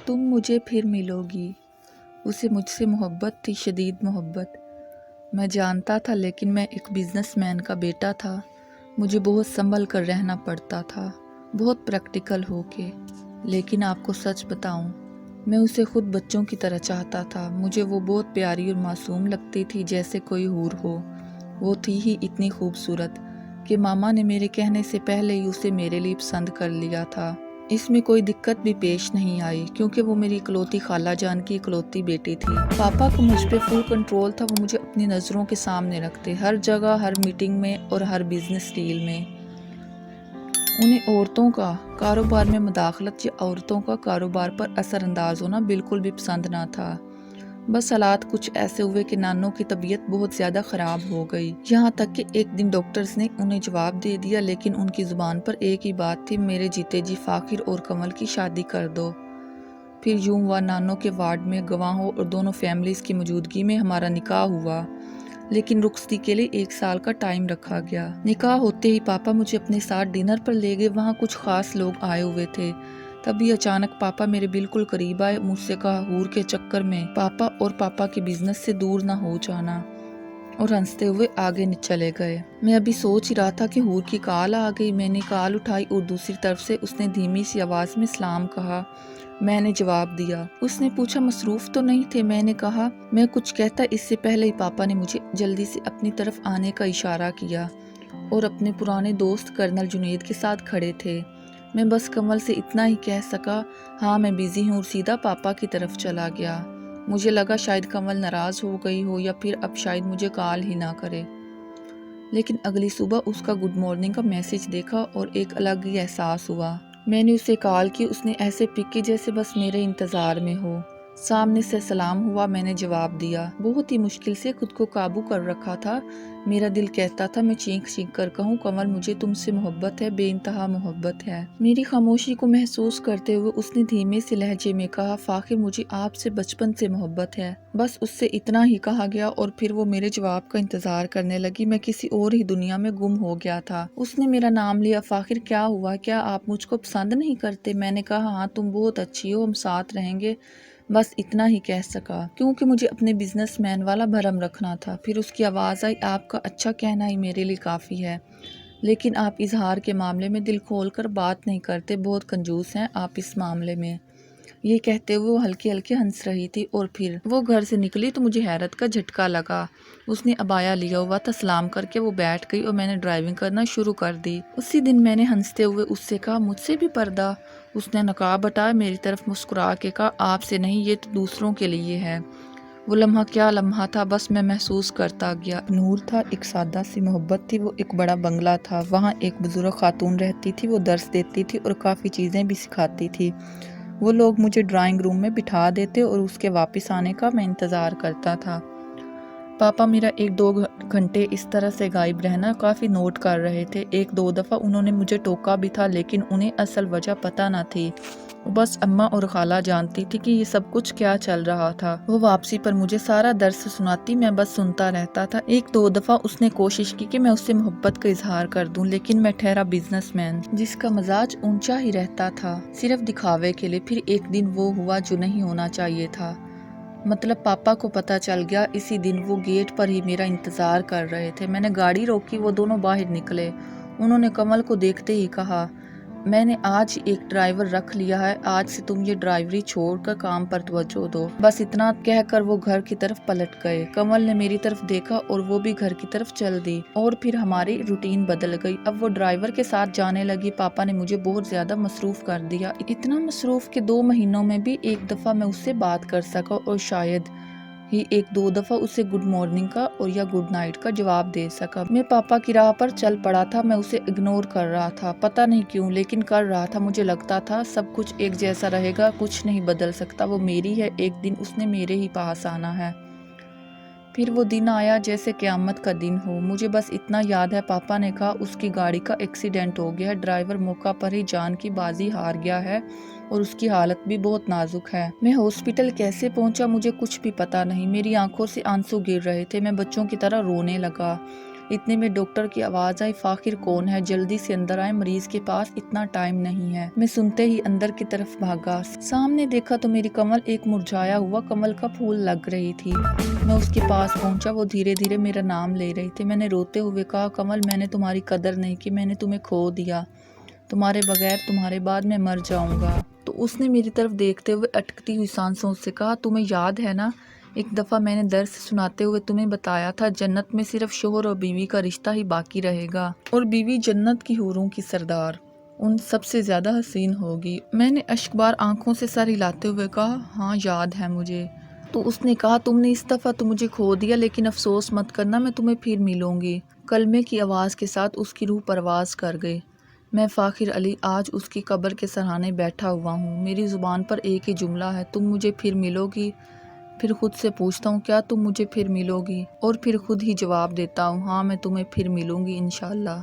तुम मुझे फिर मिलोगी। उसे मुझसे मोहब्बत थी, शदीद मोहब्बत। मैं जानता था, लेकिन मैं एक बिजनेसमैन का बेटा था। मुझे बहुत संभल कर रहना पड़ता था, बहुत प्रैक्टिकल होके। लेकिन आपको सच बताऊं, मैं उसे खुद बच्चों की तरह चाहता था। मुझे वो बहुत प्यारी और मासूम लगती थी, जैसे कोई हूर हो। वो थी ही इतनी खूबसूरत कि मामा ने मेरे कहने से पहले ही उसे मेरे लिए पसंद कर लिया था। इसमें कोई दिक्कत भी पेश नहीं आई, क्योंकि वो मेरी इकलौती खाला जान की इकलौती बेटी थी। पापा को मुझ पे फुल कंट्रोल था। वो मुझे अपनी नज़रों के सामने रखते, हर जगह, हर मीटिंग में और हर बिजनेस डील में। उन्हें औरतों का कारोबार में मुदाखलत या औरतों का कारोबार पर असरअंदाज होना बिल्कुल भी पसंद ना था। बस हालात कुछ ऐसे हुए कि नानों की तबीयत बहुत ज़्यादा ख़राब हो गई। यहाँ तक कि एक दिन डॉक्टर्स ने उन्हें जवाब दे दिया, लेकिन उनकी ज़ुबान पर एक ही बात थी, मेरे जीते जी फ़ाखिर और कमल की शादी कर दो। फिर यूं हुआ, नानों के वार्ड में गवाहों और दोनों फैमिलीज़ की मौजूदगी में हमारा निकाह हुआ। लेकिन रुखसती के लिए 1 साल का टाइम रखा गया। निकाह होते ही पापा मुझे अपने साथ डिनर पर ले गए। वहाँ कुछ खास लोग आए हुए थे। तभी अचानक पापा मेरे बिल्कुल करीब आए। मुझसे कहा, हूर के चक्कर में पापा और पापा के बिजनेस से दूर ना हो जाना, और हंसते हुए आगे चले गए। मैं अभी सोच ही रहा था कि हूर की कॉल आ गई। मैंने कॉल उठाई और दूसरी तरफ से उसने धीमी सी आवाज में सलाम कहा। मैंने जवाब दिया। उसने पूछा, मसरूफ तो नहीं थे? मैंने कहा। मैं कुछ कहता इससे पहले ही पापा ने मुझे जल्दी से अपनी तरफ आने का इशारा किया और अपने पुराने दोस्त कर्नल जुनैद के साथ खड़े थे। मैं बस कमल से इतना ही कह सका, हाँ मैं बिजी हूँ, और सीधा पापा की तरफ चला गया। मुझे लगा शायद कमल नाराज हो गई हो, या फिर अब शायद मुझे कॉल ही ना करे। लेकिन अगली सुबह उसका गुड मॉर्निंग का मैसेज देखा और एक अलग ही एहसास हुआ। मैंने उसे कॉल की। उसने ऐसे पिक की जैसे बस मेरे इंतज़ार में हो। सामने से सलाम हुआ। मैंने जवाब दिया। बहुत ही मुश्किल से खुद को काबू कर रखा था। मेरा दिल कहता था मैं चीख चीख कर कहूँ, कमल मुझे तुमसे मोहब्बत है, बेइंतहा मोहब्बत है। मेरी खामोशी को महसूस करते हुए उसने धीमे से लहजे में कहा, फाखिर मुझे आपसे बचपन से मोहब्बत है। बस उससे इतना ही कहा गया और फिर वो मेरे जवाब का इंतजार करने लगी। मैं किसी और ही दुनिया में गुम हो गया था। उसने मेरा नाम लिया। फाखिर क्या हुआ, क्या आप मुझको पसंद नहीं करते? मैंने कहा, हाँ तुम बहुत अच्छी हो, हम साथ रहेंगे। बस इतना ही कह सका, क्योंकि मुझे अपने बिजनेसमैन वाला भरम रखना था। फिर उसकी आवाज़ आई, आपका अच्छा कहना ही मेरे लिए काफ़ी है, लेकिन आप इजहार के मामले में दिल खोल कर बात नहीं करते, बहुत कंजूस हैं आप इस मामले में। ये कहते हुए वो हल्के हल्के हंस रही थी और फिर वो घर से निकली तो मुझे हैरत का झटका लगा। उसने अबाया लिया हुआ था। सलाम करके वो बैठ गई और मैंने ड्राइविंग करना शुरू कर दी। उसी दिन मैंने हंसते हुए उससे कहा, मुझसे भी पर्दा? उसने नकाब हटाया, मेरी तरफ मुस्कुरा के कहा, आपसे नहीं, ये तो दूसरों के लिए है। वो लम्हा क्या लम्हा था, बस मैं महसूस करता गया। नूर था, एक सादा सी मोहब्बत थी। वो एक बड़ा बंगला था, वहाँ एक बुजुर्ग खातून रहती थी। वो दर्स देती थी और काफ़ी चीज़ें भी सिखाती थी। वो लोग मुझे ड्राइंग रूम में बिठा देते और उसके वापस आने का मैं इंतज़ार करता था। पापा मेरा 1-2 घंटे इस तरह से गायब रहना काफ़ी नोट कर रहे थे। 1-2 दफ़ा उन्होंने मुझे टोका भी था, लेकिन उन्हें असल वजह पता न थी। बस अम्मा और खाला जानती थी कि ये सब कुछ क्या चल रहा था। वो वापसी पर मुझे सारा दर्स सुनाती, मैं बस सुनता रहता था। 1-2 दफ़ा उसने कोशिश की कि मैं उससे मोहब्बत का इजहार कर दूं, लेकिन मैं ठहरा बिजनेसमैन जिसका मजाज ऊंचा ही रहता था, सिर्फ दिखावे के लिए। फिर एक दिन वो हुआ जो नहीं होना चाहिए था। मतलब पापा को पता चल गया। इसी दिन वो गेट पर ही मेरा इंतज़ार कर रहे थे। मैंने गाड़ी रोकी, वो दोनों बाहर निकले। उन्होंने कमल को देखते ही कहा, मैंने आज एक ड्राइवर रख लिया है, आज से तुम ये ड्राइवरी छोड़कर काम पर तवज्जो दो। बस इतना कहकर वो घर की तरफ पलट गए। कमल ने मेरी तरफ देखा और वो भी घर की तरफ चल दी, और फिर हमारी रूटीन बदल गई। अब वो ड्राइवर के साथ जाने लगी। पापा ने मुझे बहुत ज्यादा मसरूफ कर दिया, इतना मसरूफ कि 2 महीनों में भी एक दफा मैं उससे बात कर सका, और शायद ही 1-2 दफ़ा उसे गुड मॉर्निंग का और या गुड नाइट का जवाब दे सका। मैं पापा की राह पर चल पड़ा था। मैं उसे इग्नोर कर रहा था, पता नहीं क्यों, लेकिन कर रहा था। मुझे लगता था सब कुछ एक जैसा रहेगा, कुछ नहीं बदल सकता। वो मेरी है, एक दिन उसने मेरे ही पास आना है। फिर वो दिन आया जैसे क़यामत का दिन हो। मुझे बस इतना याद है, पापा ने कहा उसकी गाड़ी का एक्सीडेंट हो गया है, ड्राइवर मौका पर ही जान की बाजी हार गया है और उसकी हालत भी बहुत नाजुक है। मैं हॉस्पिटल कैसे पहुंचा मुझे कुछ भी पता नहीं। मेरी आंखों से आंसू गिर रहे थे। मैं बच्चों की तरह रोने लगा। اتنے میں ڈاکٹر کی آواز آئی، فاخر کون ہے؟ جلدی سے اندر آئے، مریض کے پاس اتنا ٹائم نہیں ہے۔ میں سنتے ہی اندر کی طرف بھاگا، سامنے دیکھا تو میری کمل ایک مرجھایا ہوا کمل کا پھول لگ رہی تھی۔ میں اس کے پاس پہنچا، وہ دھیرے دھیرے میرا نام لے رہی تھی۔ میں نے روتے ہوئے کہا، کمل میں نے تمہاری قدر نہیں کی، میں نے تمہیں کھو دیا، تمہارے بغیر تمہارے بعد میں مر جاؤں گا۔ تو اس نے میری طرف دیکھتے ہوئے اٹکتی ہوئی سانسوں سے کہا، تمہیں یاد ہے نا ایک دفعہ میں نے درس سناتے ہوئے تمہیں بتایا تھا جنت میں صرف شوہر اور بیوی کا رشتہ ہی باقی رہے گا، اور بیوی جنت کی حوروں کی سردار، ان سب سے زیادہ حسین ہوگی۔ میں نے اشکبار آنکھوں سے سر ہلاتے ہوئے کہا، ہاں یاد ہے مجھے۔ تو اس نے کہا، تم نے اس دفعہ تو مجھے کھو دیا، لیکن افسوس مت کرنا، میں تمہیں پھر ملوں گی۔ کلمے کی آواز کے ساتھ اس کی روح پرواز کر گئی۔ میں فاخر علی آج اس کی قبر کے سرہانے بیٹھا ہوا ہوں، میری زبان پر ایک ہی جملہ ہے، تم مجھے پھر ملو گی؟ پھر خود سے پوچھتا ہوں، کیا تم مجھے پھر ملو گی؟ اور پھر خود ہی جواب دیتا ہوں، ہاں میں تمہیں پھر ملوں گی انشاءاللہ۔